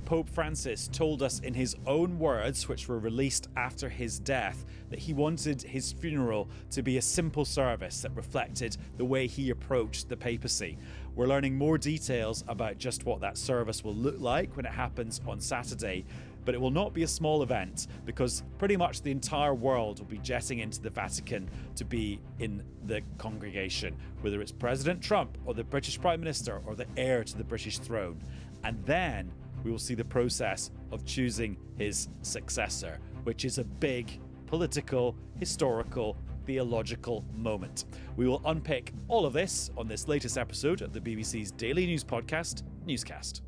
Pope Francis told us in his own words, which were released after his death, that he wanted his funeral to be a simple service that reflected the way he approached the papacy. We're learning more details about just what that service will look like when it happens on Saturday, but it will not be a small event because pretty much the entire world will be jetting into the Vatican to be in the congregation, whether it's President Trump or the British Prime Minister or the heir to the British throne. And then we will see the process of choosing his successor, which is a big political, historical, theological moment. We will unpick all of this on this latest episode of the BBC's daily news podcast, Newscast.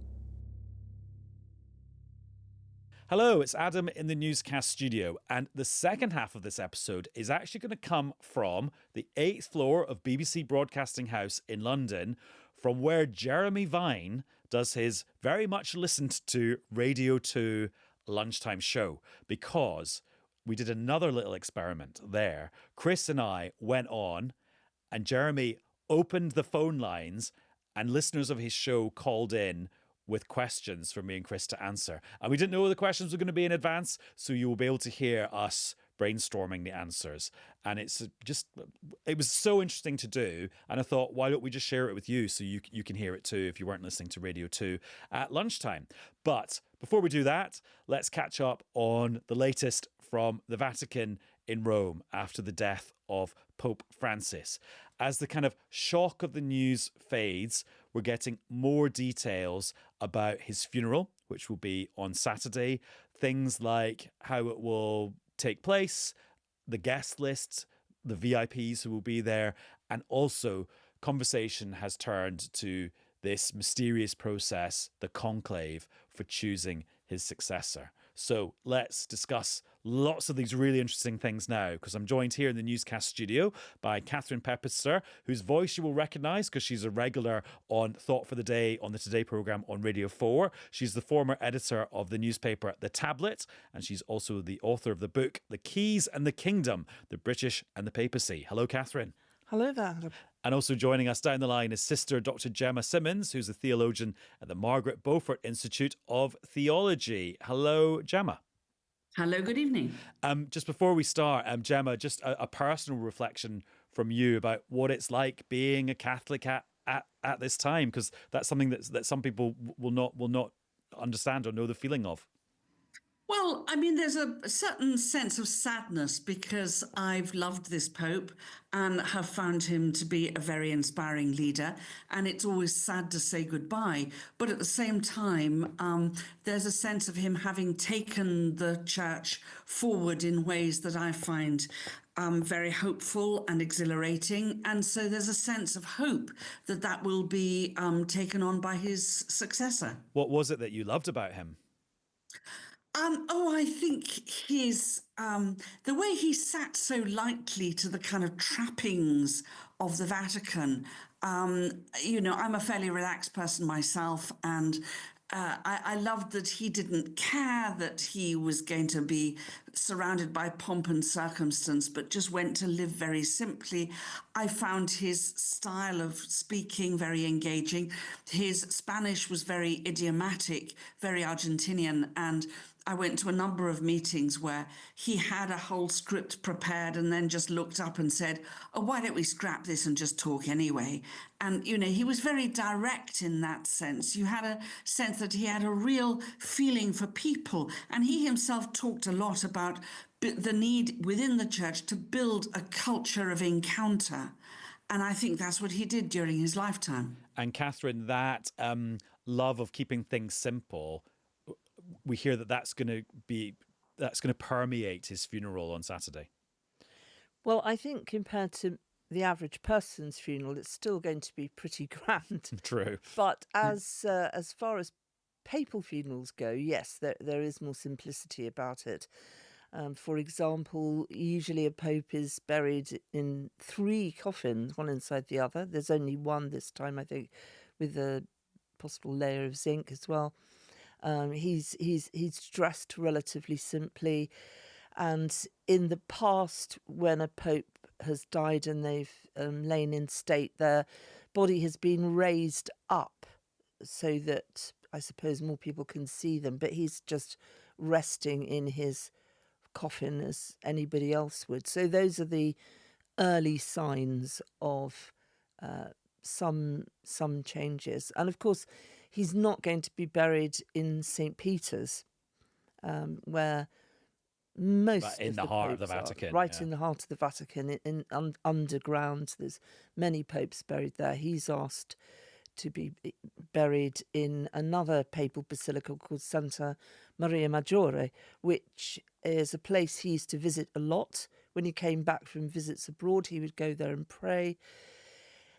Hello, it's Adam in the Newscast studio, and the second half of this episode is actually going to come from the 8th floor of BBC Broadcasting House in London, from where Jeremy Vine does his very much listened to Radio 2 lunchtime show, because we did another little experiment there. Chris and I went on, and Jeremy opened the phone lines, and listeners of his show called in with questions for me and Chris to answer. And we didn't know what the questions were going to be in advance, so you will be able to hear us brainstorming the answers. And it was so interesting to do. And I thought, why don't we just share it with you so you can hear it too if you weren't listening to Radio 2 at lunchtime. But before we do that, let's catch up on the latest from the Vatican in Rome after the death of Pope Francis. As the kind of shock of the news fades, we're getting more details about his funeral, which will be on Saturday. Things like how it will take place, the guest lists, the VIPs who will be there, and also conversation has turned to this mysterious process, the conclave, for choosing his successor. So let's discuss lots of these really interesting things now, because I'm joined here in the Newscast studio by Catherine Pepinster, whose voice you will recognise because she's a regular on Thought for the Day on the Today programme on Radio 4. She's the former editor of the newspaper The Tablet, and she's also the author of the book The Keys and the Kingdom, the British and the Papacy. Hello, Catherine. Hello there, Adam. And also joining us down the line is Sister Dr Gemma Simmonds, who's a theologian at the Margaret Beaufort Institute of Theology. Hello, Gemma. Hello, good evening. Just before we start, Gemma, just a personal reflection from you about what it's like being a Catholic at this time, because that's something that some people will not understand or know the feeling of. Well, I mean, there's a certain sense of sadness because I've loved this Pope and have found him to be a very inspiring leader. And it's always sad to say goodbye. But at the same time, there's a sense of him having taken the church forward in ways that I find very hopeful and exhilarating. And so there's a sense of hope that will be taken on by his successor. What was it that you loved about him? I think the way he sat so lightly to the kind of trappings of the Vatican. I'm a fairly relaxed person myself, and I loved that he didn't care that he was going to be surrounded by pomp and circumstance, but just went to live very simply. I found his style of speaking very engaging. His Spanish was very idiomatic, very Argentinian, and I went to a number of meetings where he had a whole script prepared and then just looked up and said, "Oh, why don't we scrap this and just talk anyway?" And, he was very direct in that sense. You had a sense that he had a real feeling for people. And he himself talked a lot about the need within the church to build a culture of encounter. And I think that's what he did during his lifetime. And Catherine, that love of keeping things simple, we hear that's going to permeate his funeral on Saturday. Well, I think compared to the average person's funeral, it's still going to be pretty grand. True. But as far as papal funerals go, yes, there is more simplicity about it. For example, usually a pope is buried in 3 coffins, one inside the other. There's only one this time, I think, with a possible layer of zinc as well. He's dressed relatively simply, and in the past, when a pope has died and they've lain in state, their body has been raised up so that I suppose more people can see them, but he's just resting in his coffin as anybody else would. So those are the early signs of some changes. And of course, he's not going to be buried in St. Peter's, where most in of the heart of the popes are, Vatican, right yeah. in the heart of the Vatican, underground. There's many popes buried there. He's asked to be buried in another papal basilica called Santa Maria Maggiore, which is a place he used to visit a lot. When he came back from visits abroad, he would go there and pray.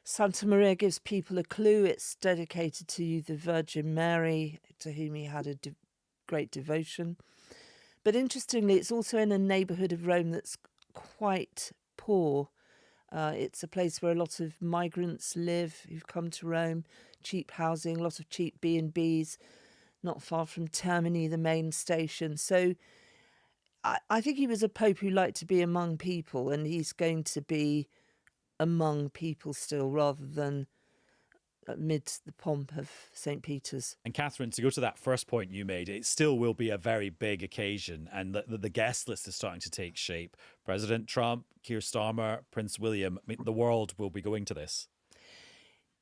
Santa Maria gives people a clue. It's dedicated to the Virgin Mary, to whom he had a great devotion. But interestingly, it's also in a neighbourhood of Rome that's quite poor. It's a place where a lot of migrants live who've come to Rome, cheap housing, a lot of cheap B&Bs, not far from Termini, the main station. So I think he was a pope who liked to be among people, and he's going to be among people still rather than amidst the pomp of St. Peter's. And Catherine, to go to that first point you made, it still will be a very big occasion, and the guest list is starting to take shape. President Trump, Keir Starmer, Prince William, I mean, the world will be going to this.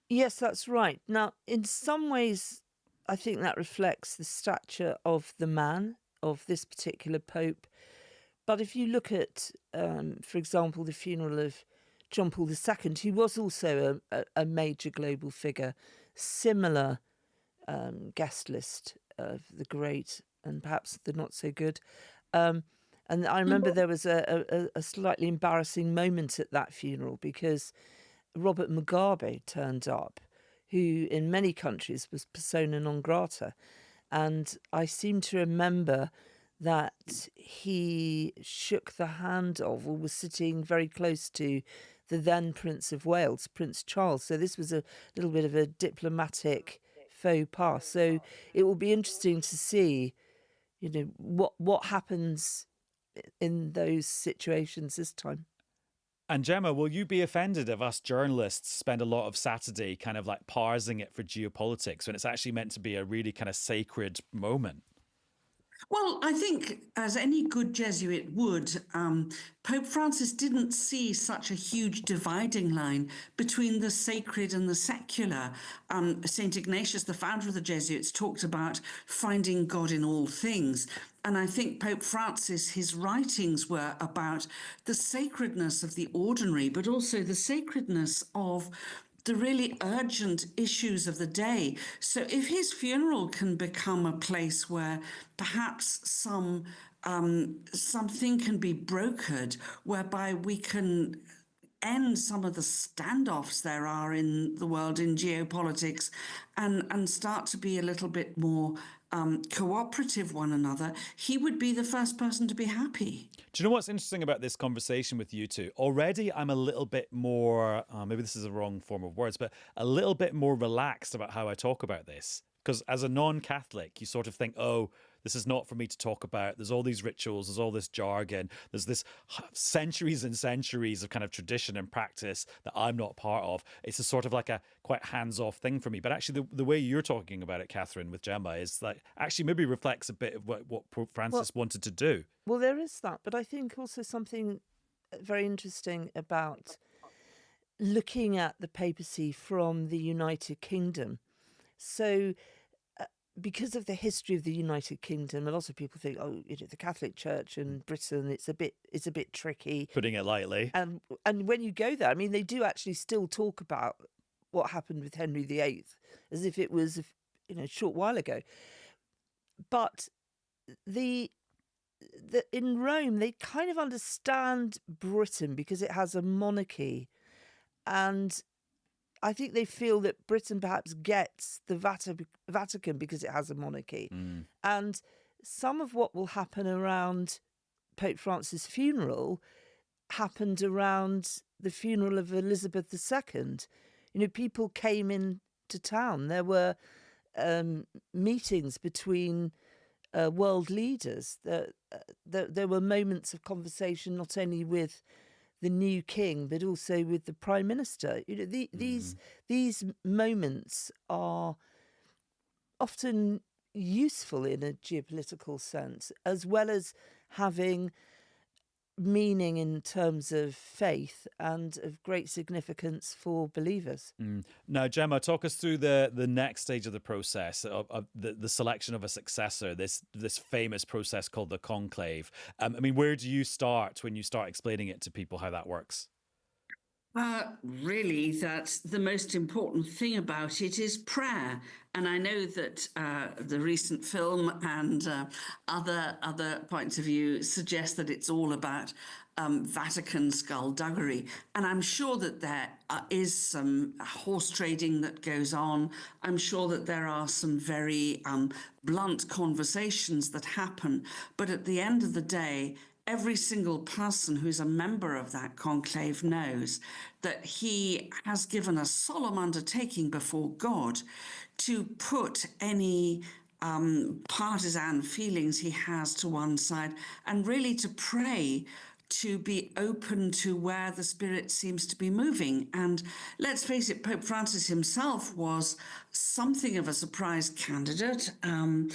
Yes, that's right. Now, in some ways, I think that reflects the stature of the man, of this particular pope. But if you look at, for example, the funeral of John Paul II, who was also a major global figure, similar guest list of the great and perhaps the not so good. And I remember there was a slightly embarrassing moment at that funeral because Robert Mugabe turned up, who in many countries was persona non grata. And I seem to remember that he shook the hand of, or was sitting very close to, the then Prince of Wales, Prince Charles. So this was a little bit of a diplomatic faux pas. So it will be interesting to see, what happens in those situations this time. And Gemma, will you be offended if us journalists spend a lot of Saturday kind of like parsing it for geopolitics when it's actually meant to be a really kind of sacred moment? Well, I think, as any good Jesuit would, Pope Francis didn't see such a huge dividing line between the sacred and the secular. St. Ignatius, the founder of the Jesuits, talked about finding God in all things. And I think Pope Francis, his writings were about the sacredness of the ordinary, but also the sacredness of the really urgent issues of the day. So if his funeral can become a place where perhaps something can be brokered, whereby we can end some of the standoffs there are in the world in geopolitics and start to be a little bit more cooperative one another, he would be the first person to be happy. Do you know what's interesting about this conversation with you two? Already I'm a little bit more, maybe this is a wrong form of words, but a little bit more relaxed about how I talk about this. Because as a non-Catholic, you sort of think, oh, this is not for me to talk about. There's all these rituals, there's all this jargon, there's this centuries and centuries of kind of tradition and practice that I'm not part of. It's a sort of like a quite hands-off thing for me. But actually the way you're talking about it, Catherine, with Gemma, is like actually maybe reflects a bit of what Pope Francis wanted to do. Well, there is that. But I think also something very interesting about looking at the papacy from the United Kingdom. So because of the history of the United Kingdom, a lot of people think, the Catholic Church and Britain, it's a bit tricky. Putting it lightly. And when you go there, I mean, they do actually still talk about what happened with Henry VIII as if it was, a short while ago. But in Rome, they kind of understand Britain because it has a monarchy, and I think they feel that Britain perhaps gets the Vatican because it has a monarchy. Mm. And some of what will happen around Pope Francis' funeral happened around the funeral of Elizabeth II. People came into town. There were meetings between world leaders. There were moments of conversation not only with the new king, but also with the prime minister. These moments are often useful in a geopolitical sense, as well as having meaning in terms of faith and of great significance for believers. Now, Gemma, talk us through the next stage of the process of the selection of a successor, this famous process called the conclave. I mean, where do you start when you start explaining it to people how that works? Really, that's the most important thing about it is prayer. And I know that the recent film and other points of view suggest that it's all about Vatican skullduggery. And I'm sure that there is some horse trading that goes on. I'm sure that there are some very blunt conversations that happen. But at the end of the day, every single person who's a member of that conclave knows that he has given a solemn undertaking before God to put any partisan feelings he has to one side and really to pray to be open to where the Spirit seems to be moving. And let's face it, Pope Francis himself was something of a surprise candidate. And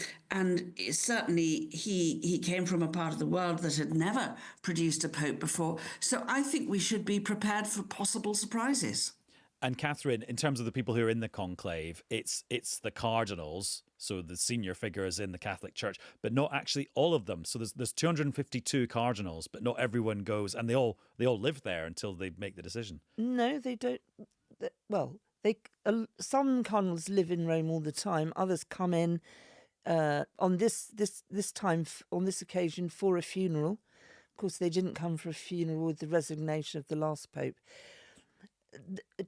certainly he came from a part of the world that had never produced a pope before. So I think we should be prepared for possible surprises. And Catherine, in terms of the people who are in the conclave, it's the cardinals, so the senior figures in the Catholic Church, but not actually all of them. So there's 252 cardinals, but not everyone goes, and they all live there until they make the decision. No, they don't. Well, some cardinals live in Rome all the time. Others come in on this occasion for a funeral. Of course, they didn't come for a funeral with the resignation of the last pope.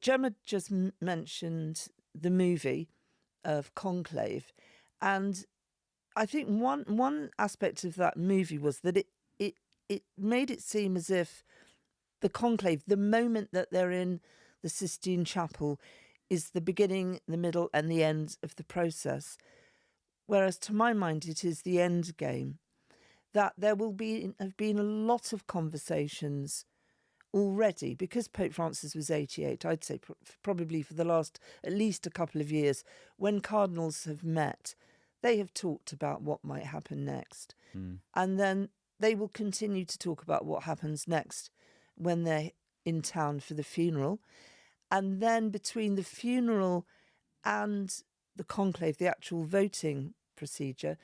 Gemma just mentioned the movie of Conclave, and I think one aspect of that movie was that it made it seem as if the conclave, the moment that they're in the Sistine Chapel, is the beginning, the middle, and the end of the process, whereas to my mind it is the end game. That there will have been a lot of conversations already, because Pope Francis was 88, I'd say probably for the last at least a couple of years, when cardinals have met, they have talked about what might happen next. And then they will continue to talk about what happens next when they're in town for the funeral. And then between the funeral and the conclave, the actual voting procedure,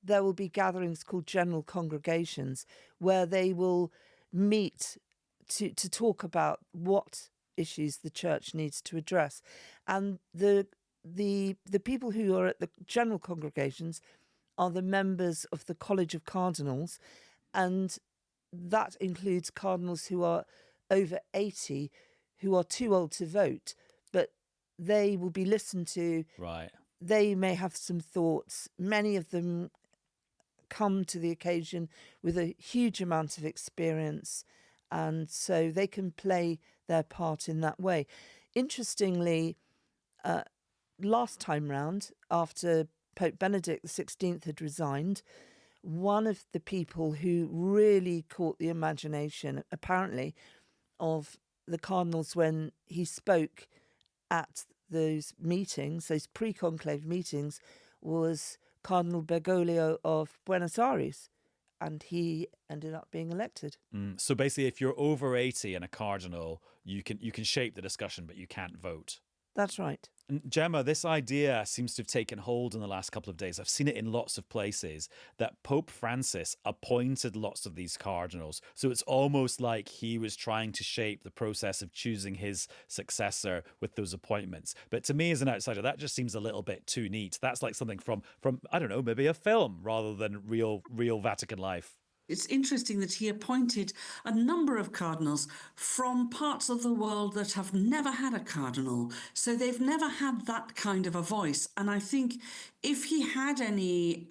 there will be gatherings called general congregations where they will meet to talk about what issues the church needs to address. And the people who are at the general congregations are the members of the College of Cardinals, and that includes cardinals who are over 80 who are too old to vote, but they will be listened to. Right. They may have some thoughts. Many of them come to the occasion with a huge amount of experience, and so they can play their part in that way. Interestingly, last time round, after Pope Benedict XVI had resigned, one of the people who really caught the imagination, apparently, of the cardinals when he spoke at those meetings, those pre-conclave meetings, was Cardinal Bergoglio of Buenos Aires. And he ended up being elected. So basically, if you're over 80 and a cardinal, you can shape the discussion, but you can't vote. That's right. And Gemma, this idea seems to have taken hold in the last couple of days. I've seen it in lots of places that Pope Francis appointed lots of these cardinals. So it's almost like he was trying to shape the process of choosing his successor with those appointments. But to me as an outsider, that just seems a little bit too neat. That's like something from I don't know, maybe a film rather than real Vatican life. It's interesting that he appointed a number of cardinals from parts of the world that have never had a cardinal. So they've never had that kind of a voice. And I think if he had any,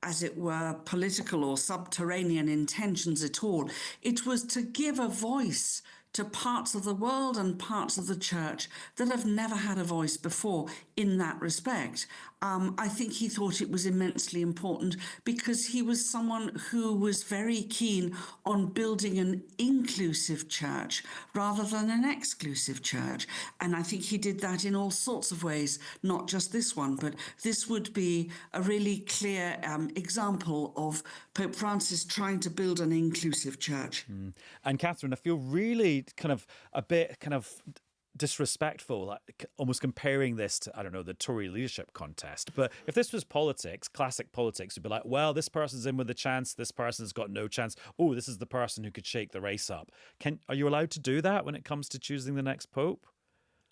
as it were, political or subterranean intentions at all, it was to give a voice to parts of the world and parts of the church that have never had a voice before, in that respect. I think he thought it was immensely important because he was someone who was very keen on building an inclusive church rather than an exclusive church. And I think he did that in all sorts of ways, not just this one, but this would be a really clear example of Pope Francis trying to build an inclusive church. And Catherine, I feel really a bit disrespectful, like almost comparing this to, I don't know, the Tory leadership contest. But if this was politics, classic politics, would be like, well, this person's in with a chance, this person's got no chance. Oh, this is the person who could shake the race up. Are you allowed to do that when it comes to choosing the next pope?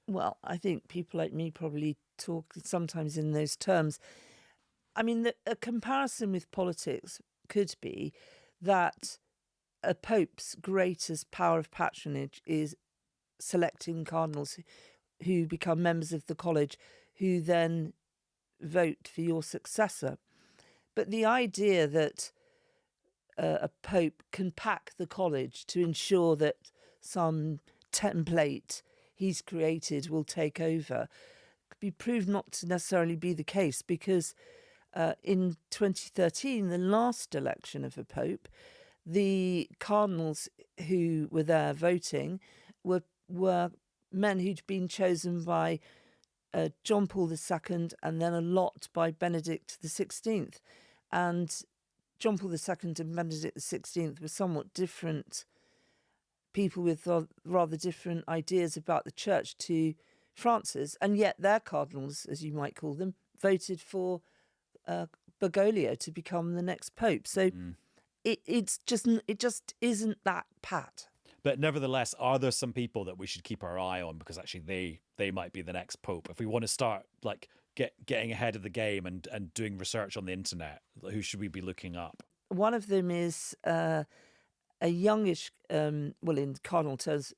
Well, I think people like me probably talk sometimes in those terms. I mean, a comparison with politics could be that a pope's greatest power of patronage is selecting cardinals who become members of the college, who then vote for your successor. But the idea that a pope can pack the college to ensure that some template he's created will take over could be proved not to necessarily be the case, because in 2013, the last election of a pope, the cardinals who were there voting were men who'd been chosen by John Paul II and then a lot by Benedict XVI. And John Paul II and Benedict XVI were somewhat different people with rather different ideas about the church to Francis, and yet their cardinals, as you might call them, voted for Bergoglio to become the next pope. So it just isn't that pat. But nevertheless, are there some people that we should keep our eye on, because actually they might be the next pope? If we want to start like getting ahead of the game and doing research on the internet, who should we be looking up? One of them is a youngish, well, in cardinal terms,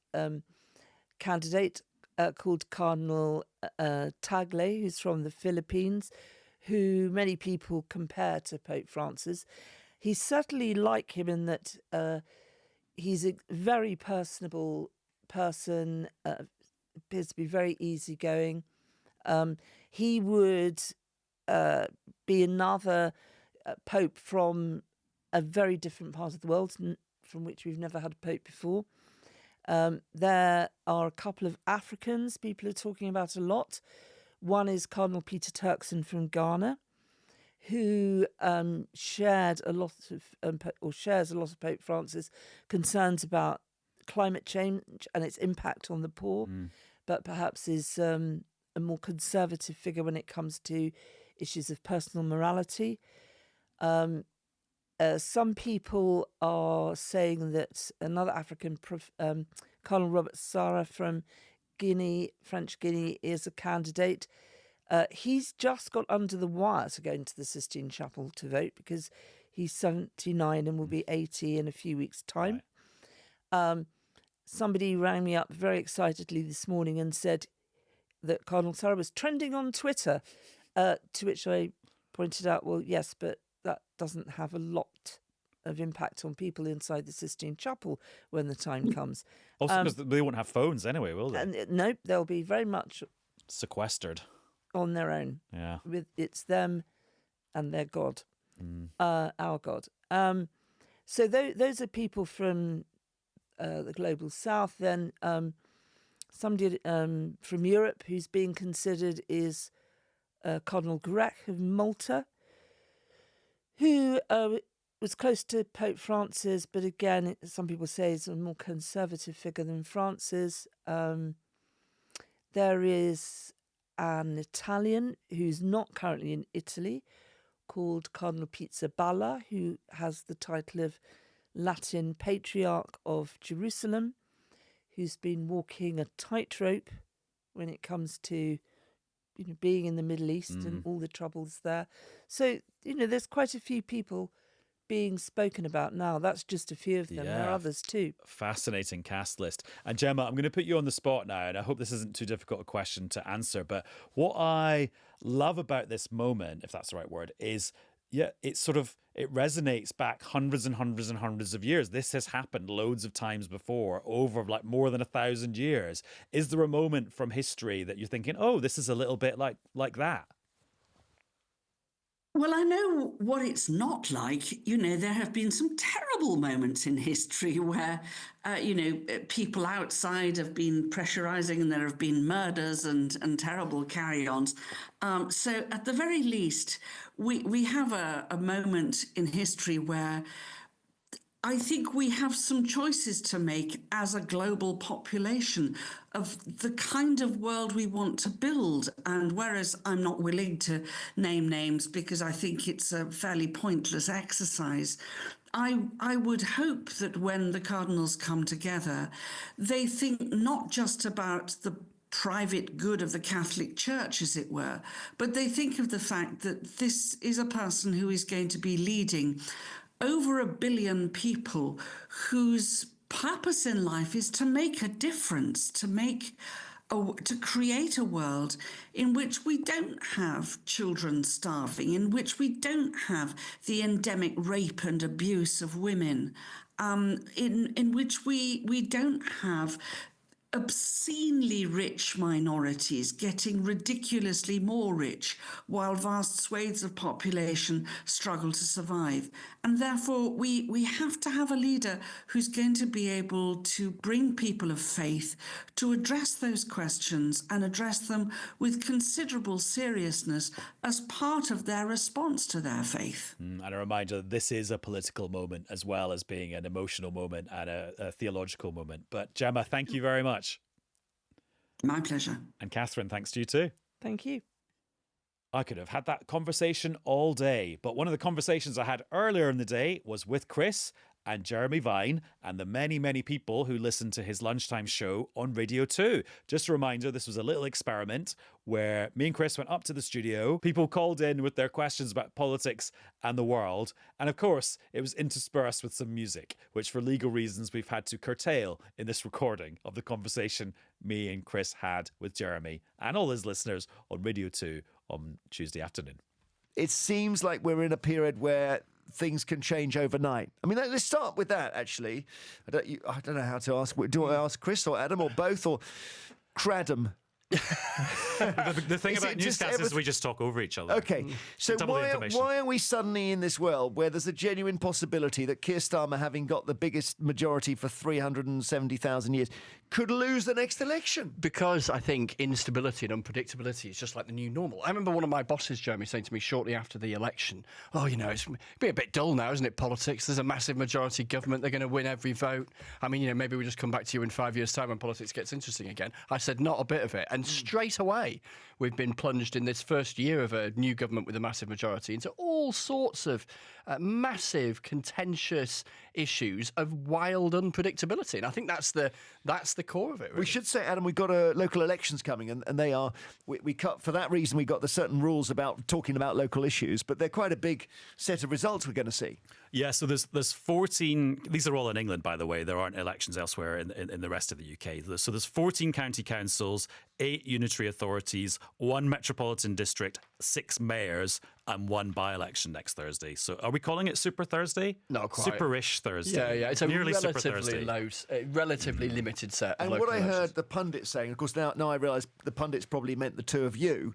candidate called Cardinal Tagle, who's from the Philippines, who many people compare to Pope Francis. He's certainly like him in that he's a very personable person, appears to be very easygoing. He would be another pope from a very different part of the world from which we've never had a pope before. There are a couple of Africans people are talking about a lot. One is Cardinal Peter Turkson from Ghana, who shares a lot of Pope Francis' concerns about climate change and its impact on the poor, but perhaps is a more conservative figure when it comes to issues of personal morality. Some people are saying that another African, Cardinal Robert Sarah from Guinea, French Guinea, is a candidate. He's just got under the wire to go into the Sistine Chapel to vote because he's 79 and will be 80 in a few weeks' time. Right. Somebody rang me up very excitedly this morning and said that Cardinal Sarah was trending on Twitter, to which I pointed out, well, yes, but that doesn't have a lot of impact on people inside the Sistine Chapel when the time comes. Also, because they won't have phones anyway, will they? No, they'll be very much sequestered on their own. Yeah, it's them and their God, our God. So those are people from the global south. Then somebody from Europe who's being considered is Cardinal Grech of Malta, who was close to Pope Francis, but again, some people say is a more conservative figure than Francis. There is an Italian who's not currently in Italy, called Cardinal Pizzaballa, who has the title of Latin Patriarch of Jerusalem, who's been walking a tightrope when it comes to being in the Middle East and all the troubles there. So, there's quite a few people being spoken about now. That's just a few of them. Yeah. There are others too. Fascinating cast list. And Gemma, I'm going to put you on the spot now, and I hope this isn't too difficult a question to answer, but what I love about this moment, if that's the right word, is Yeah, it resonates back hundreds and hundreds and hundreds of years. This has happened loads of times before, over like more than 1,000 years. Is there a moment from history that you're thinking, oh, this is a little bit like that? Well, I know what it's not like. There have been some terrible moments in history where, people outside have been pressurizing and there have been murders and terrible carry-ons. So at the very least, we have a moment in history where I think we have some choices to make as a global population of the kind of world we want to build. And whereas I'm not willing to name names because I think it's a fairly pointless exercise, I would hope that when the cardinals come together, they think not just about the private good of the Catholic Church, as it were, but they think of the fact that this is a person who is going to be leading over 1 billion people whose purpose in life is to make a difference, to create a world in which we don't have children starving, in which we don't have the endemic rape and abuse of women, in which we don't have obscenely rich minorities getting ridiculously more rich while vast swathes of population struggle to survive. And therefore, we have to have a leader who's going to be able to bring people of faith to address those questions and address them with considerable seriousness as part of their response to their faith. And a reminder, this is a political moment as well as being an emotional moment and a theological moment. But Gemma, thank you very much. My pleasure. And Catherine, thanks to you too. Thank you. I could have had that conversation all day, but one of the conversations I had earlier in the day was with Chris and Jeremy Vine and the many, many people who listened to his lunchtime show on Radio 2. Just a reminder, this was a little experiment where me and Chris went up to the studio. People called in with their questions about politics and the world. And of course, it was interspersed with some music, which for legal reasons we've had to curtail in this recording of the conversation me and Chris had with Jeremy and all his listeners on Radio 2 on Tuesday afternoon. It seems like we're in a period where things can change overnight. I mean, let's start with that, actually. I don't know how to ask. Do I ask Chris or Adam or both or Cradham? The thing about Newscast is we just talk over each other. Okay, so why are we suddenly in this world where there's a genuine possibility that Keir Starmer, having got the biggest majority for 370,000 years, could lose the next election? Because I think instability and unpredictability is just like the new normal. I remember one of my bosses, Jeremy, saying to me shortly after the election, it's be a bit dull now, isn't it, politics? There's a massive majority government. They're going to win every vote. I mean, maybe we just come back to you in 5 years' time when politics gets interesting again. I said, not a bit of it. And straight away, we've been plunged in this first year of a new government with a massive majority into all sorts of massive, contentious issues of wild unpredictability. And I think that's the core of it, really. We should say, Adam, we've got local elections coming, and they are, we cut, for that reason, we got the certain rules about talking about local issues, but they're quite a big set of results we're going to see. Yeah, so there's 14, these are all in England, by the way, there aren't elections elsewhere in the rest of the UK. So there's 14 county councils, 8 unitary authorities, 1 metropolitan district, 6 mayors, and 1 by-election next Thursday. So are we calling it Super Thursday? Not quite. Super-ish Thursday. Yeah, it's a nearly Super Thursday. relatively limited set of And local what I elections. heard the pundits saying, of course, now I realise the pundits probably meant the two of you,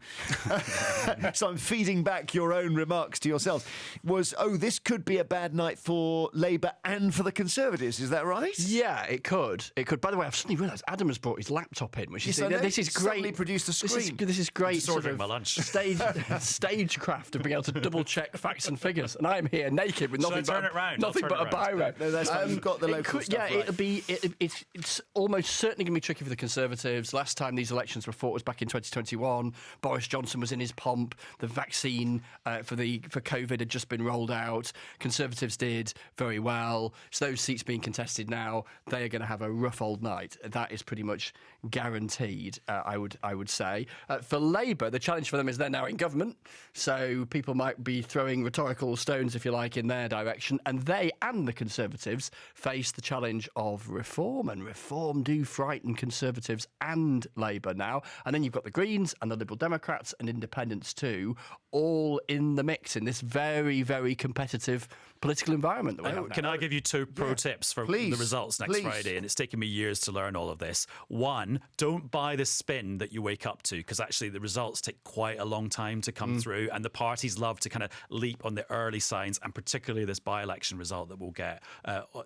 so I'm feeding back your own remarks to yourselves, was, this could be a bad night for Labour and for the Conservatives. Is that right? Yeah, it could. By the way, I've suddenly realised Adam has brought his laptop in, which is this is great. Suddenly produced a screen. This is great. Just ordering my lunch. Stagecraft of being able to double check facts and figures, and I'm here naked with nothing turn it round? nothing I'll but turn a it round. biro. No, that's fine. You've got the local stuff right. It's almost certainly going to be tricky for the Conservatives. Last time these elections were fought was back in 2021. Boris Johnson was in his pomp. The vaccine for COVID had just been rolled out. Conservatives did very well. So those seats being contested now, they are going to have a rough old night. That is pretty much guaranteed. I would say. For Labour, the challenge for them is they're now in government. So people might be throwing rhetorical stones, if you like, in their direction, and they and the Conservatives face the challenge of reform, and reform do frighten Conservatives and Labour now. And then you've got the Greens and the Liberal Democrats and Independents too, all in the mix in this very, very competitive political environment that we have now. Can I give you two pro tips for the results next Friday? And it's taken me years to learn all of this. One, don't buy the spin that you wake up to, because actually the results take quite a long time to come through, and the parties love to kind of leap on the early signs, and particularly this by-election result that we'll get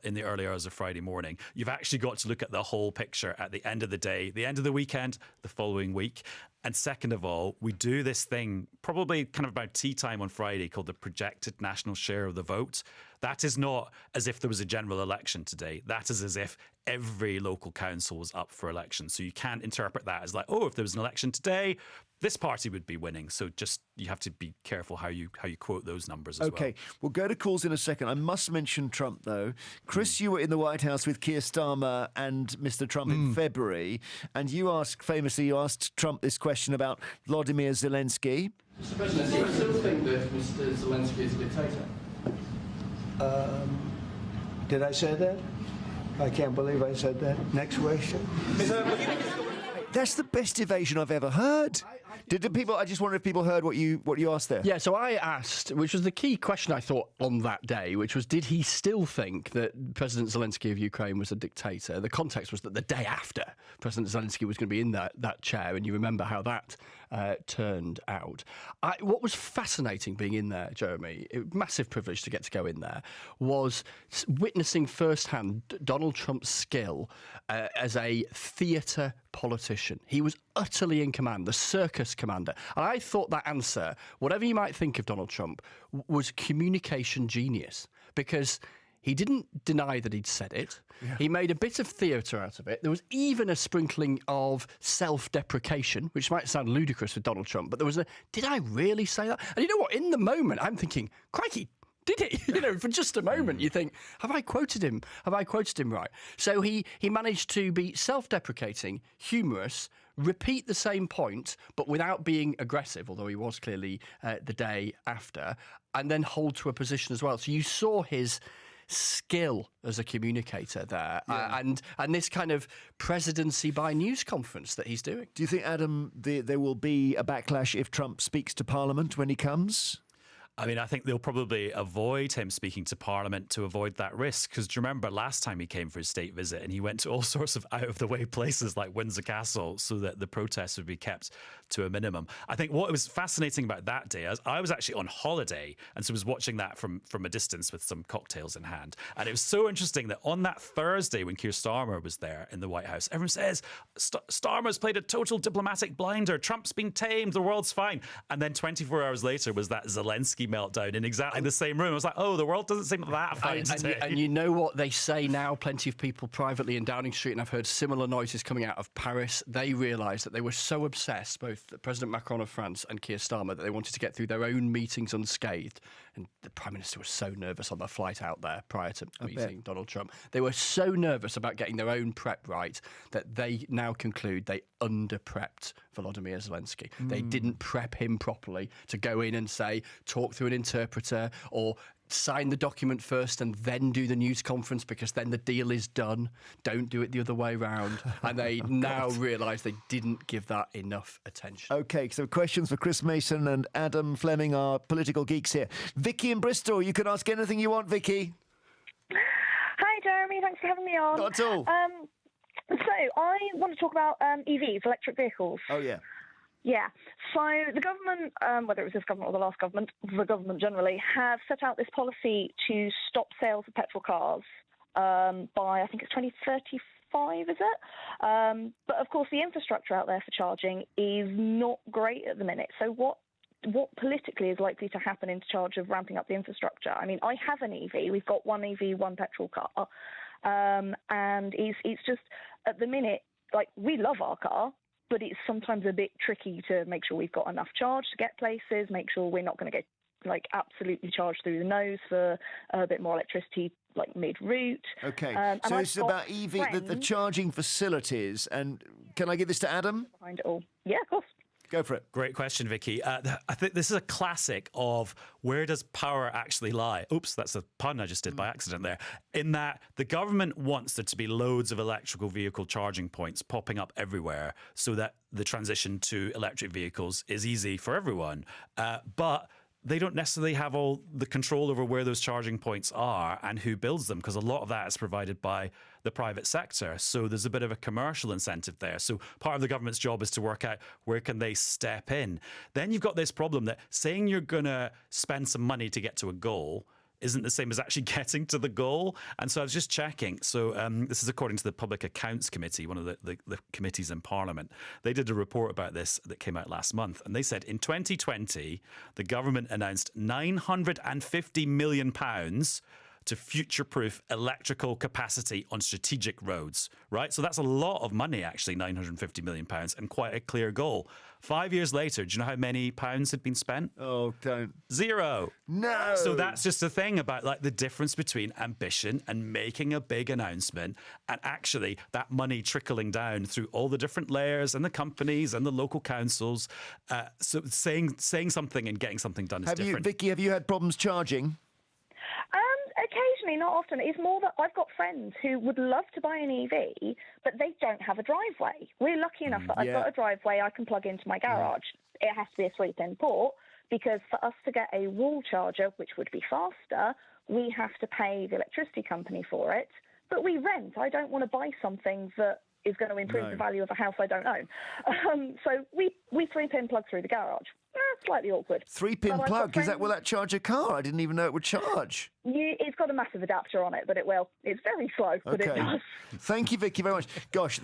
in the early hours of Friday morning. You've actually got to look at the whole picture at the end of the day, the end of the weekend, the following week. And second of all, we do this thing probably kind of about tea time on Friday called the projected national share of the vote. That is not as if there was a general election today. That is as if every local council was up for election. So you can't interpret that as like, oh, if there was an election today, this party would be winning. So just you have to be careful how you quote those numbers as well. Okay, we'll go to calls in a second. I must mention Trump, though. Chris, you were in the White House with Keir Starmer and Mr. Trump in February, and you asked Trump this question about Vladimir Zelensky. Mr. President, do you still think that Mr. Zelensky is a dictator? Did I say that? I can't believe I said that. Next question. That's the best evasion I've ever heard. I just wonder if people heard what you asked there. Yeah, so I asked, which was the key question I thought on that day, which was, did he still think that President Zelensky of Ukraine was a dictator? The context was that the day after President Zelensky was going to be in that chair, and you remember how that turned out. What was fascinating being in there, Jeremy, massive privilege to get to go in there, was witnessing firsthand Donald Trump's skill as a theatre politician. He was utterly in command, the circus commander. And I thought that answer, whatever you might think of Donald Trump, was communication genius, because he didn't deny that he'd said it. Yeah. He made a bit of theatre out of it. There was even a sprinkling of self-deprecation, which might sound ludicrous with Donald Trump, but there was did I really say that? And you know what? In the moment, I'm thinking, crikey, did it? For just a moment, you think, have I quoted him? Have I quoted him right? So he managed to be self-deprecating, humorous, repeat the same point, but without being aggressive, although he was clearly the day after, and then hold to a position as well. So you saw his skill as a communicator there, and this kind of presidency by news conference that he's doing. Do you think, Adam, there will be a backlash if Trump speaks to Parliament when he comes? I mean, I think they'll probably avoid him speaking to Parliament to avoid that risk. Because do you remember last time he came for his state visit and he went to all sorts of out-of-the-way places like Windsor Castle so that the protests would be kept to a minimum. I think what was fascinating about that day is I was actually on holiday and so was watching that from a distance with some cocktails in hand. And it was so interesting that on that Thursday when Keir Starmer was there in the White House, everyone says, Starmer's played a total diplomatic blinder. Trump's been tamed. The world's fine. And then 24 hours later was that Zelensky meltdown in exactly the same room. I was like, oh, the world doesn't seem that fine today. And you know what they say now, plenty of people privately in Downing Street, and I've heard similar noises coming out of Paris, they realised that they were so obsessed, both President Macron of France and Keir Starmer, that they wanted to get through their own meetings unscathed. And the Prime Minister was so nervous on the flight out there prior to meeting Donald Trump. They were so nervous about getting their own prep right that they now conclude they under-prepped Volodymyr Zelensky. They didn't prep him properly to go in and say, talk through an interpreter or sign the document first and then do the news conference because then the deal is done. Don't do it the other way round. And they now realise they didn't give that enough attention. OK, so questions for Chris Mason and Adam Fleming, our political geeks here. Vicky in Bristol, you can ask anything you want, Vicky. Hi, Jeremy. Thanks for having me on. Not at all. So I want to talk about EVs, electric vehicles. Oh, yeah. Yeah. So the government, whether it was this government or the last government, the government generally, have set out this policy to stop sales of petrol cars by, I think it's 2035, is it? But, of course, the infrastructure out there for charging is not great at the minute. So what politically is likely to happen in charge of ramping up the infrastructure? I mean, I have an EV. We've got one EV, one petrol car. And it's just, at the minute, like, we love our car, but it's sometimes a bit tricky to make sure we've got enough charge to get places, make sure we're not going to get, like, absolutely charged through the nose for a bit more electricity, like, mid-route. OK, so it's about EV, the charging facilities. And can I give this to Adam? Behind it all. Yeah, of course. Go for it. Great question, Vicky. I think this is a classic of where does power actually lie? Oops, that's a pun I just did by accident there. In that the government wants there to be loads of electrical vehicle charging points popping up everywhere so that the transition to electric vehicles is easy for everyone. But they don't necessarily have all the control over where those charging points are and who builds them, because a lot of that is provided by the private sector. So there's a bit of a commercial incentive there. So part of the government's job is to work out where can they step in. Then you've got this problem that saying you're going to spend some money to get to a goal isn't the same as actually getting to the goal. And so I was just checking. So this is according to the Public Accounts Committee, one of the committees in Parliament. They did a report about this that came out last month. And they said in 2020, the government announced £950 million to future-proof electrical capacity on strategic roads, right? So that's a lot of money, actually, £950 million, and quite a clear goal. 5 years later, do you know how many pounds had been spent? Oh, don't. 0. No. So that's just the thing about like the difference between ambition and making a big announcement and actually that money trickling down through all the different layers and the companies and the local councils. So saying something and getting something done is different. Vicky, have you had problems charging? Occasionally, not often. It's more that I've got friends who would love to buy an EV, but they don't have a driveway. We're lucky enough that I've got a driveway I can plug into my garage. It has to be a 3-pin port, because for us to get a wall charger, which would be faster, we have to pay the electricity company for it. But we rent. I don't want to buy something that is going to improve the value of a house I don't own. So we 3-pin plug through the garage. Slightly awkward. 3-pin plug? Will that charge a car? I didn't even know it would charge. It's got a massive adapter on it, but it will. It's very slow, but it does. Thank you, Vicky, very much. Gosh,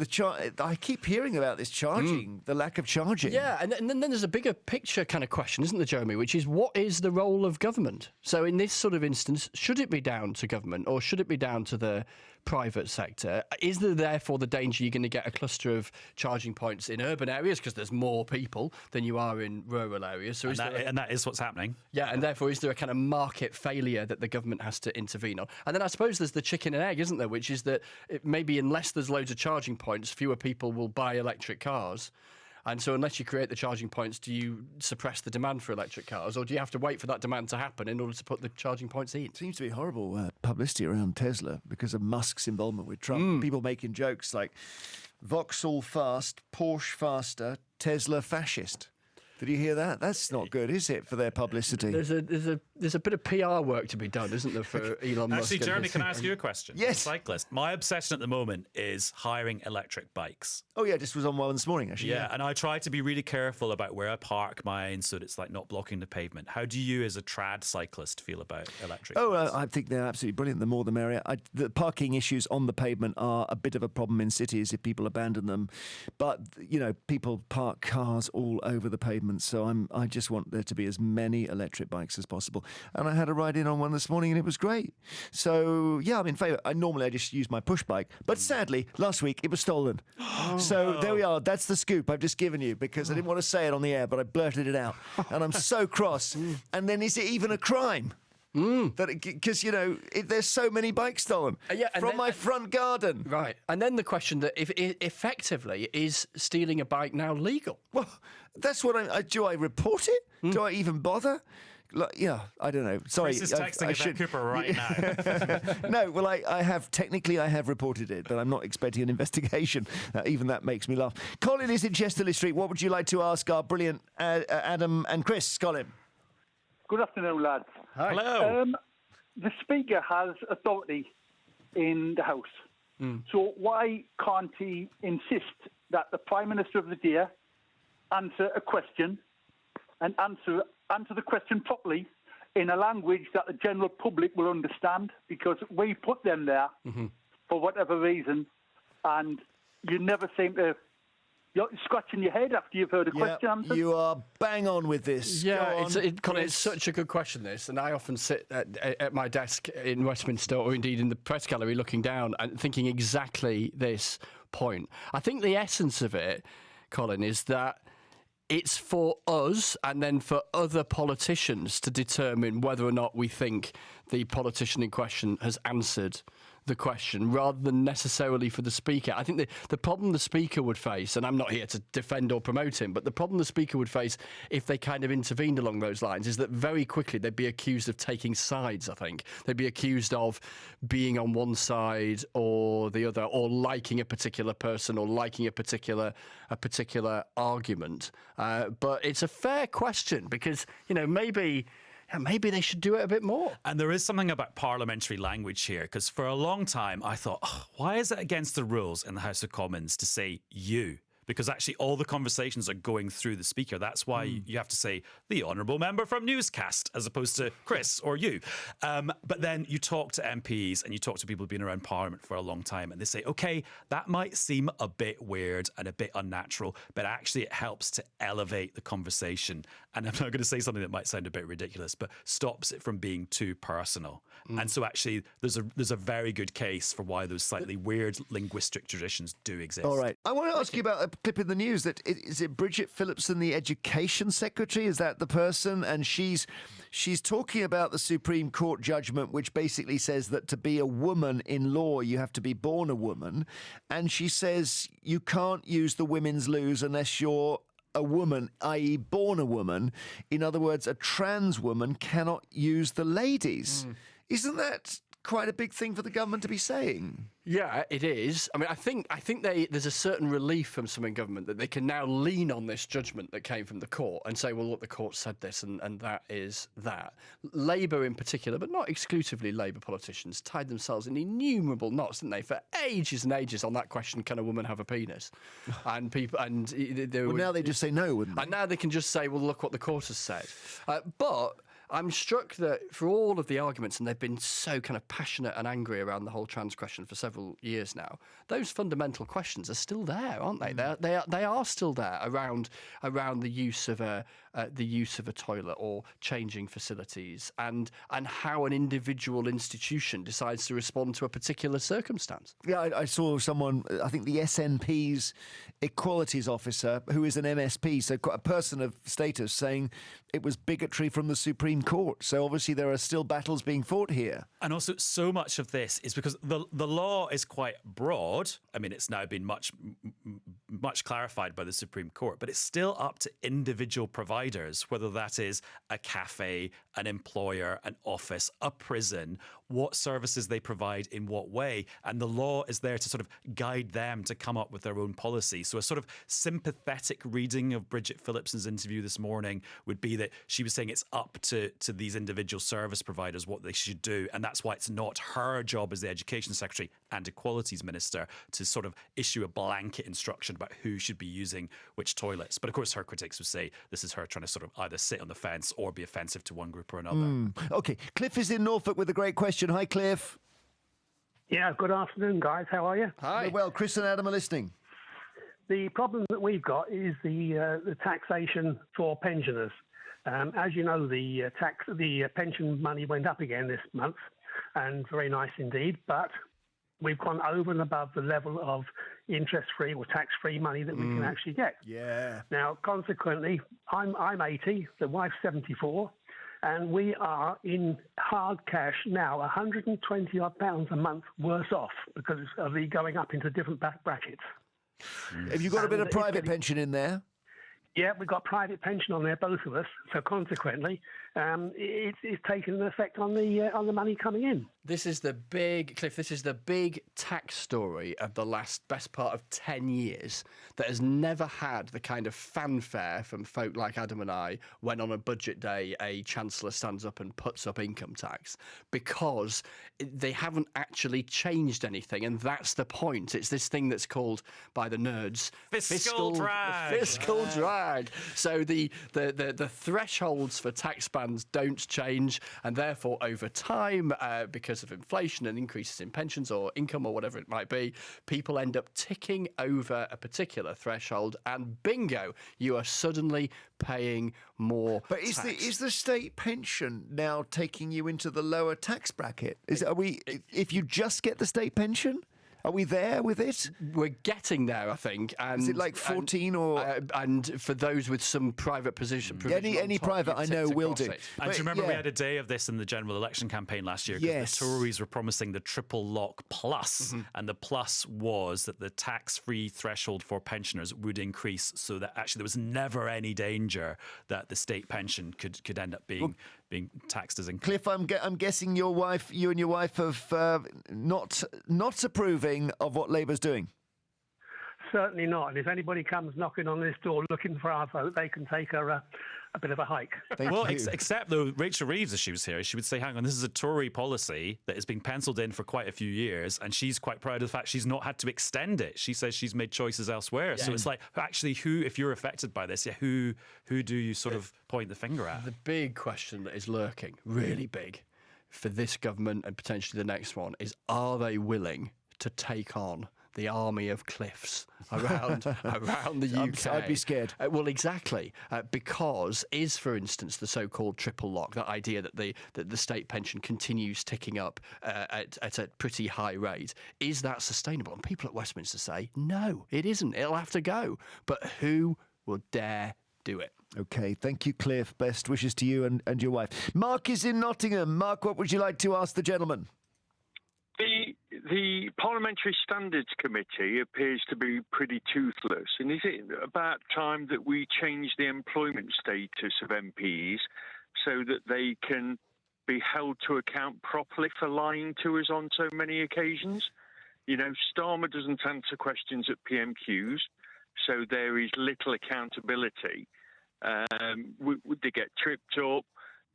I keep hearing about this charging, the lack of charging. Yeah, and then there's a bigger picture kind of question, isn't there, Jeremy, which is what is the role of government? So in this sort of instance, should it be down to government or should it be down to the private sector? Is there therefore the danger you're going to get a cluster of charging points in urban areas because there's more people than you are in rural areas? So and that is what's happening. Yeah, and therefore is there a kind of market failure that the government has to intervene on? And then I suppose there's the chicken and egg, isn't there, which is that maybe unless there's loads of charging points, fewer people will buy electric cars. And so unless you create the charging points, do you suppress the demand for electric cars, or do you have to wait for that demand to happen in order to put the charging points in? It seems to be horrible publicity around Tesla because of Musk's involvement with Trump. People making jokes like Vauxhall fast, Porsche faster, Tesla fascist. Did you hear that? That's not good, is it, for their publicity? There's a bit of PR work to be done, isn't there, for Elon Musk? Actually, Jeremy, can I ask you a question? Yes. Cyclist. My obsession at the moment is hiring electric bikes. Oh, yeah, just was on one this morning, actually. Yeah, and I try to be really careful about where I park mine so that it's like not blocking the pavement. How do you, as a trad cyclist, feel about electric bikes? I think they're absolutely brilliant. The more the merrier. The parking issues on the pavement are a bit of a problem in cities if people abandon them. But, people park cars all over the pavement, so I just want there to be as many electric bikes as possible. And I had a ride in on one this morning and it was great. So, yeah, I'm in favour. Normally I just use my push bike. But sadly, last week it was stolen. So there we are. That's the scoop I've just given you because I didn't want to say it on the air, but I blurted it out. And I'm so cross. And then is it even a crime? Because, there's so many bikes stolen from my front garden. Right. And then the question that if effectively, is stealing a bike now legal? Well, that's what do I report it? Do I even bother? I don't know. Sorry, Chris is texting Yvette Cooper right now. No, well, I have reported it, but I'm not expecting an investigation. Even that makes me laugh. Colin is in Chesterley Street. What would you like to ask our brilliant Adam and Chris? Colin. Good afternoon, lads. Hi. Hello. The Speaker has authority in the House. So why can't he insist that the Prime Minister of the day answer a question and answer the question properly in a language that the general public will understand? Because we put them there for whatever reason, and you never seem to... You're scratching your head after you've heard a question answered. You are bang on with this. Yeah, it's such a good question, this. And I often sit at my desk in Westminster or indeed in the press gallery looking down and thinking exactly this point. I think the essence of it, Colin, is that it's for us and then for other politicians to determine whether or not we think the politician in question has answered the question rather than necessarily for the speaker. I think the problem the speaker would face, and I'm not here to defend or promote him, but the problem the speaker would face if they kind of intervened along those lines is that very quickly they'd be accused of taking sides, I think. They'd be accused of being on one side or the other, or liking a particular person or liking a particular argument. But it's a fair question because, maybe they should do it a bit more. And there is something about parliamentary language here, because for a long time I thought, why is it against the rules in the House of Commons to say you? Because actually all the conversations are going through the speaker. That's why you have to say the honourable member from Newscast as opposed to Chris or you. But then you talk to MPs and you talk to people who've been around Parliament for a long time and they say, OK, that might seem a bit weird and a bit unnatural, but actually it helps to elevate the conversation. And I'm not going to say something that might sound a bit ridiculous, but stops it from being too personal. And so actually there's a very good case for why those slightly weird linguistic traditions do exist. All right. I want to ask you about a clip in the news that is it Bridget Phillipson, the Education Secretary? Is that the person? And she's talking about the Supreme Court judgment, which basically says that to be a woman in law, you have to be born a woman. And she says you can't use the women's loos unless you're a woman, i.e. born a woman. In other words, a trans woman cannot use the ladies. Isn't that quite a big thing for the government to be saying? Yeah, it is. I mean, I think there's a certain relief from some in government that they can now lean on this judgment that came from the court and say, well, look, the court said this and that is that. Labour in particular, but not exclusively Labour politicians, tied themselves in innumerable knots, didn't they, for ages and ages on that question, can a woman have a penis? And Now they just say no, wouldn't they? And now they can just say, well, look what the court has said. But I'm struck that for all of the arguments, and they've been so kind of passionate and angry around the whole trans question for several years now, those fundamental questions are still there, aren't they? They are still there around the use of a toilet or changing facilities and how an individual institution decides to respond to a particular circumstance. Yeah, I saw someone, I think the SNP's equalities officer, who is an MSP, so a person of status, saying it was bigotry from the Supreme Court. So obviously there are still battles being fought here. And also so much of this is because the law is quite broad. I mean, it's now been much clarified by the Supreme Court, but it's still up to individual providers, whether that is a cafe, an employer, an office, a prison, what services they provide in what way. And the law is there to sort of guide them to come up with their own policy. So a sort of sympathetic reading of Bridget Phillipson's interview this morning would be that she was saying it's up to these individual service providers what they should do. And that's why it's not her job as the Education Secretary and Equalities Minister to sort of issue a blanket instruction about who should be using which toilets. But of course, her critics would say this is her trying to sort of either sit on the fence or be offensive to one group or another. OK, Cliff is in Norfolk with a great question. Hi, Cliff. Yeah, good afternoon, guys. How are you? Hi. Well, Chris and Adam are listening. The problem that we've got is the taxation for pensioners. As you know, the pension money went up again this month, and very nice indeed. But we've gone over and above the level of interest-free or tax-free money that we can actually get. Yeah. Now, consequently, I'm 80, the wife's 74, and we are in hard cash now, 120 odd pounds a month worse off because of the going up into different brackets. Have you got a bit of private pension in there? Yeah, we've got private pension on there, both of us. So consequently, it's taken an effect on the money coming in. This is the big, Cliff, this is the big tax story of the best part of 10 years that has never had the kind of fanfare from folk like Adam and I when on a budget day a chancellor stands up and puts up income tax, because they haven't actually changed anything. And that's the point. It's this thing that's called, by the nerds, Fiscal drag. Fiscal drag. So the thresholds for tax bands don't change, and therefore over time, because of inflation and increases in pensions or income or whatever it might be, people end up ticking over a particular threshold, and bingo, you are suddenly paying more But tax. is the state pension now taking you into the lower tax bracket? If you just get the state pension? Are we there with it? We're getting there, I think. And, is it like 14 or... and for those with some private position... Any private I know will do. And do you remember we had a day of this in the general election campaign last year? Yes. The Tories were promising the triple lock plus, and the plus was that the tax-free threshold for pensioners would increase so that actually there was never any danger that the state pension could end up being taxed as income. Cliff, I'm guessing you and your wife have not approving of what Labour's doing. Certainly not. And if anybody comes knocking on this door looking for our vote, they can take a bit of a hike. Except though, Rachel Reeves, if she was here, she would say, hang on, this is a Tory policy that has been penciled in for quite a few years, and she's quite proud of the fact she's not had to extend it. She says she's made choices elsewhere. Yeah. So it's like, actually, if you're affected by this, who do you sort of point the finger at? The big question that is lurking, really big, for this government and potentially the next one is, are they willing to take on the army of cliffs around the UK? I'd be scared. Well, exactly, because for instance, the so-called triple lock, that idea that the state pension continues ticking up at a pretty high rate, is that sustainable? And people at Westminster say, no, it isn't. It'll have to go. But who will dare do it? OK, thank you, Cliff. Best wishes to you and your wife. Mark is in Nottingham. Mark, what would you like to ask the gentleman? The Parliamentary Standards Committee appears to be pretty toothless. And is it about time that we change the employment status of MPs so that they can be held to account properly for lying to us on so many occasions? You know, Starmer doesn't answer questions at PMQs, so there is little accountability. They get tripped up.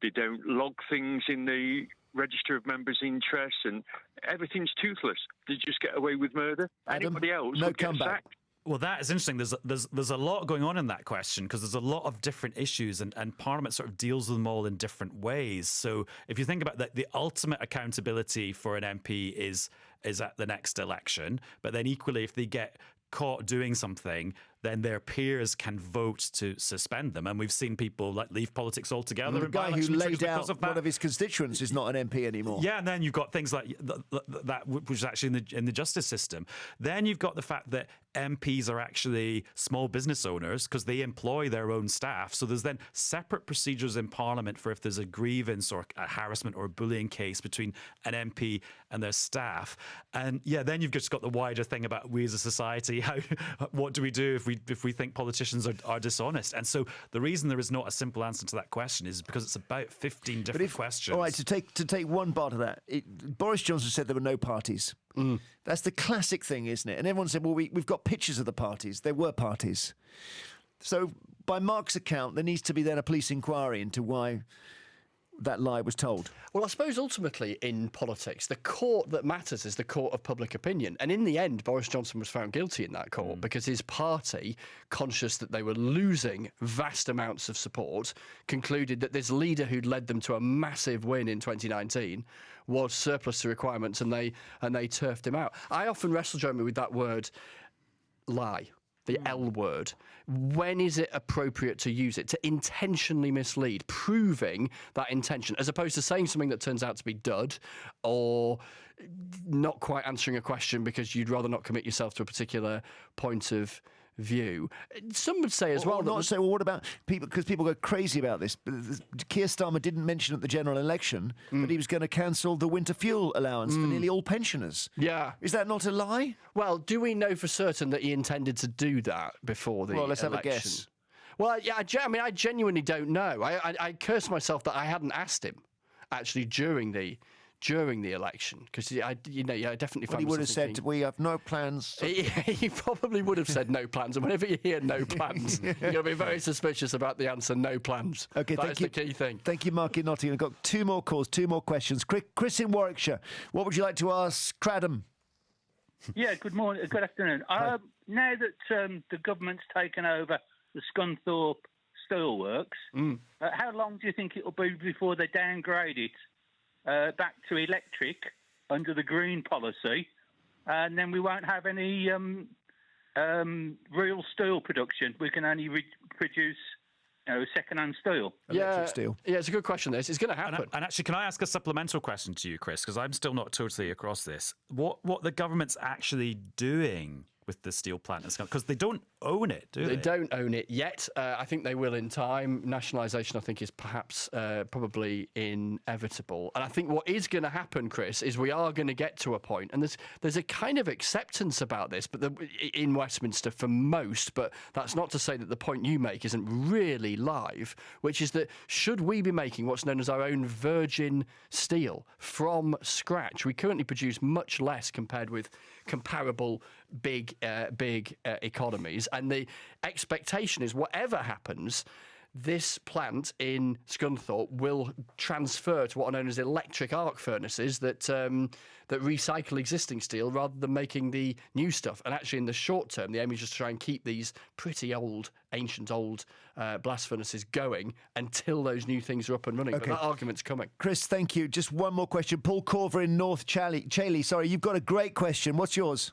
They don't log things in the Register of Members' Interests, and everything's toothless. They just get away with murder. Adam, anybody else no would get comeback. sacked. Well, that is interesting. There's a lot going on in that question because there's a lot of different issues and Parliament sort of deals with them all in different ways. So if you think about that, the ultimate accountability for an MP is at the next election. But then equally, if they get caught doing something, then their peers can vote to suspend them. And we've seen people like leave politics altogether. The guy who laid out one of his constituents is not an MP anymore. Yeah, and then you've got things like that, which is actually in the justice system. Then you've got the fact that MPs are actually small business owners because they employ their own staff. So there's then separate procedures in Parliament for if there's a grievance or a harassment or a bullying case between an MP and their staff. And then you've just got the wider thing about we as a society. What do we do if we think politicians are dishonest? And so the reason there is not a simple answer to that question is because it's about 15 different questions. All right, to take one part of that, Boris Johnson said there were no parties. That's the classic thing, isn't it? And everyone said, well, we've got pictures of the parties. There were parties. So by Mark's account, there needs to be then a police inquiry into why that lie was told. Well, I suppose ultimately in politics, the court that matters is the court of public opinion. And in the end, Boris Johnson was found guilty in that court because his party, conscious that they were losing vast amounts of support, concluded that this leader who'd led them to a massive win in 2019 was surplus to requirements, and they turfed him out. I often wrestle, Jeremy, with that word lie. The L word. When is it appropriate to use it? To intentionally mislead, proving that intention, as opposed to saying something that turns out to be dud or not quite answering a question because you'd rather not commit yourself to a particular point of view. Some would say as well... what about people... Because people go crazy about this. Keir Starmer didn't mention at the general election that he was going to cancel the winter fuel allowance for nearly all pensioners. Yeah. Is that not a lie? Well, do we know for certain that he intended to do that before the election? Well, let's have a guess. Well, yeah, I genuinely don't know. I curse myself that I hadn't asked him, actually, during the election, because I definitely found he would have said, we have no plans. He probably would have said no plans, and whenever you hear no plans, you've got to be very suspicious about the answer, no plans. Okay, That's the key thing. Thank you, Mark in Nottingham. I've got two more calls, two more questions. Chris in Warwickshire, what would you like to ask Cradham? Yeah, good morning, good afternoon. Now that the government's taken over the Scunthorpe Steelworks, how long do you think it'll be before they downgrade it back to electric under the green policy, and then we won't have any real steel production? We can only produce second-hand steel. Electric steel. Yeah, it's a good question. This it's going to happen. And actually, can I ask a supplemental question to you, Chris? Because I'm still not totally across this. What the government's actually doing with the steel plant? Because they don't own it, do they? They don't own it yet. I think they will in time. Nationalisation, I think, is perhaps probably inevitable. And I think what is going to happen, Chris, is we are going to get to a point, and there's a kind of acceptance about this, but in Westminster for most. But that's not to say that the point you make isn't really live, which is that should we be making what's known as our own virgin steel from scratch? We currently produce much less compared with comparable big economies, and the expectation is whatever happens, this plant in Scunthorpe will transfer to what are known as electric arc furnaces that recycle existing steel rather than making the new stuff. And actually, in the short term, the aim is just to try and keep these pretty ancient old blast furnaces going until those new things are up and running. Okay. But that argument's coming. Chris, thank you. Just one more question. Paul Corver in North Chailey. Sorry, you've got a great question. What's yours?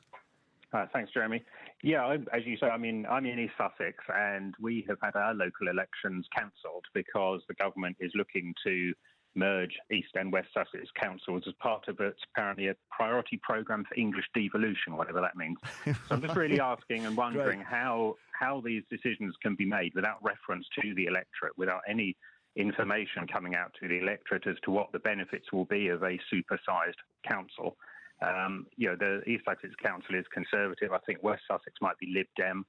Thanks, Jeremy. Yeah, as you say, I'm in East Sussex, and we have had our local elections cancelled because the government is looking to merge East and West Sussex councils as part of its apparently a priority programme for English devolution, whatever that means. So I'm just really asking and wondering how these decisions can be made without reference to the electorate, without any information coming out to the electorate as to what the benefits will be of a supersized council. The East Sussex Council is Conservative. I think West Sussex might be Lib Dem.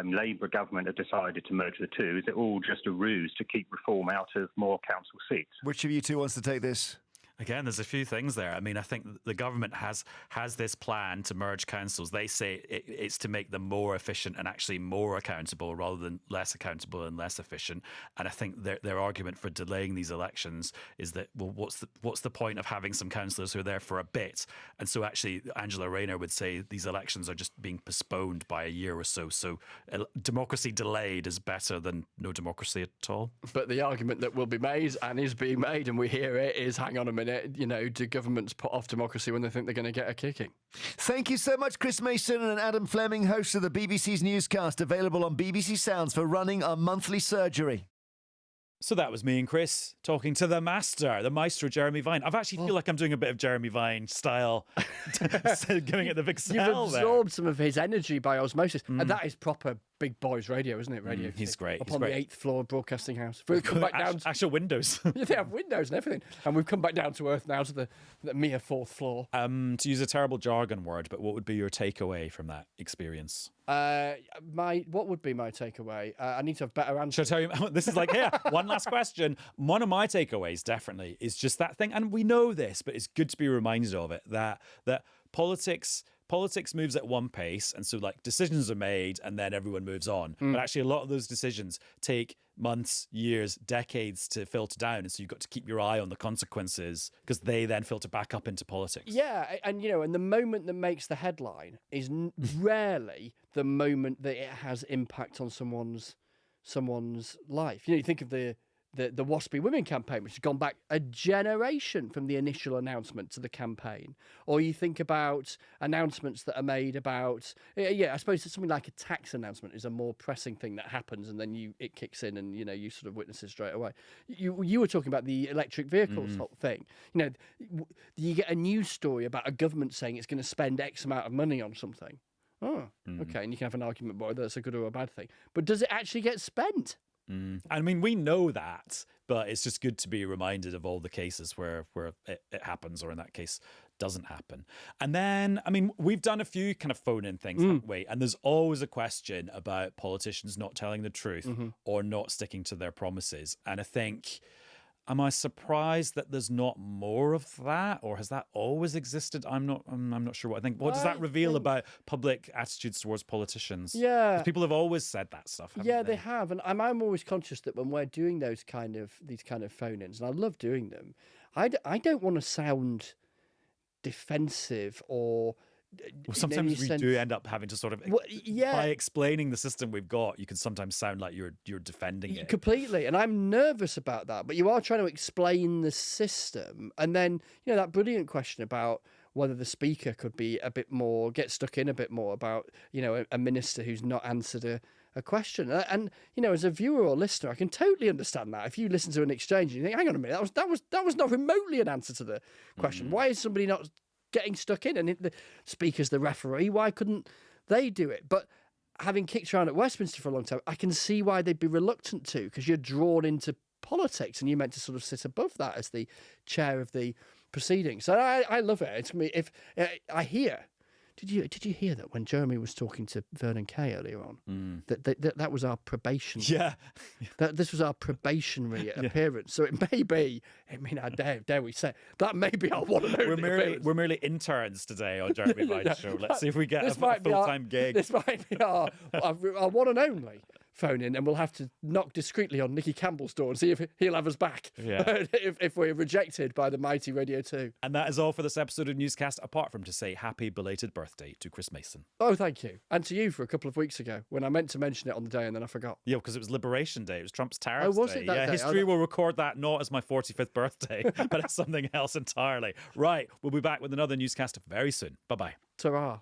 Labour government have decided to merge the two. Is it all just a ruse to keep reform out of more council seats? Which of you two wants to take this? Again, there's a few things there. I mean, I think the government has this plan to merge councils. They say it's to make them more efficient and actually more accountable rather than less accountable and less efficient. And I think their argument for delaying these elections is that, well, what's the point of having some councillors who are there for a bit? And so actually, Angela Rayner would say these elections are just being postponed by a year or so. So democracy delayed is better than no democracy at all. But the argument that will be made and is being made, and we hear it, is hang on a minute. Do governments put off democracy when they think they're going to get a kicking? Thank you so much, Chris Mason and Adam Fleming, hosts of the BBC's Newscast, available on BBC Sounds for running a monthly surgery. So that was me and Chris talking to the maestro, Jeremy Vine. I actually feel like I'm doing a bit of Jeremy Vine style, giving it the big sell. You've absorbed some of his energy by osmosis, and that is proper big boys radio, isn't it? Radio. He's great. Up on the 8th floor of Broadcasting House. We've come back down. Actual windows. Yeah, they have windows and everything. And we've come back down to earth now to the mere 4th floor. To use a terrible jargon word, but what would be your takeaway from that experience? What would be my takeaway? I need to have better answers. Should I tell you? This is like, one last question. One of my takeaways definitely is just that thing, and we know this, but it's good to be reminded of it, that politics moves at one pace, and so like decisions are made and then everyone moves on. But actually a lot of those decisions take months, years, decades to filter down, and so you've got to keep your eye on the consequences because they then filter back up into politics. Yeah, and and the moment that makes the headline is rarely the moment that it has impact on someone's life. You think of the Waspy Women campaign, which has gone back a generation from the initial announcement to the campaign. Or you think about announcements that are made about, I suppose it's something like a tax announcement is a more pressing thing that happens, and then it kicks in, and you sort of witness it straight away. You were talking about the electric vehicles whole thing. You get a news story about a government saying it's going to spend X amount of money on something. Oh, okay, and you can have an argument about whether that's a good or a bad thing. But does it actually get spent? I mean, we know that, but it's just good to be reminded of all the cases where it happens, or in that case, doesn't happen. And then, I mean, we've done a few kind of phone-in things, haven't we? And there's always a question about politicians not telling the truth or not sticking to their promises. And I think, am I surprised that there's not more of that, or has that always existed? I'm not sure what I think. What does that reveal about public attitudes towards politicians? Yeah, 'cause people have always said that stuff. Yeah, they have, and I'm always conscious that when we're doing these kind of phone-ins, and I love doing them, I don't want to sound defensive or. Well, sometimes we do end up having to sort of, by explaining the system we've got, you can sometimes sound like you're defending it. Completely, and I'm nervous about that, but you are trying to explain the system. And then, that brilliant question about whether the speaker could be a bit more, get stuck in a bit more about, a minister who's not answered a question. And you know, as a viewer or listener, I can totally understand that. If you listen to an exchange and you think, hang on a minute, that was not remotely an answer to the question. Why is somebody not getting stuck in? And the speaker's the referee. Why couldn't they do it? But having kicked around at Westminster for a long time, I can see why they'd be reluctant to, because you're drawn into politics and you're meant to sort of sit above that as the chair of the proceedings. So I love it. It's me. If I hear. Did you hear that when Jeremy was talking to Vernon Kay earlier on? That was our probation. Yeah. This was our probationary appearance. So it may be. I mean, I dare we say that may be our one and only. We're merely interns today on Jeremy Vines' show. Let's see if we get a full-time gig. This might be our one and only phone in, and we'll have to knock discreetly on Nicky Campbell's door and see if he'll have us back. Yeah. if we're rejected by the mighty Radio 2. And that is all for this episode of Newscast, apart from to say happy belated birthday to Chris Mason. Oh, thank you. And to you for a couple of weeks ago when I meant to mention it on the day and then I forgot. Yeah, because it was Liberation Day. It was Trump's tariffs was day. It that day? History will record that not as my 45th birthday, but as something else entirely. Right, we'll be back with another Newscast very soon. Bye-bye. Ta-ra.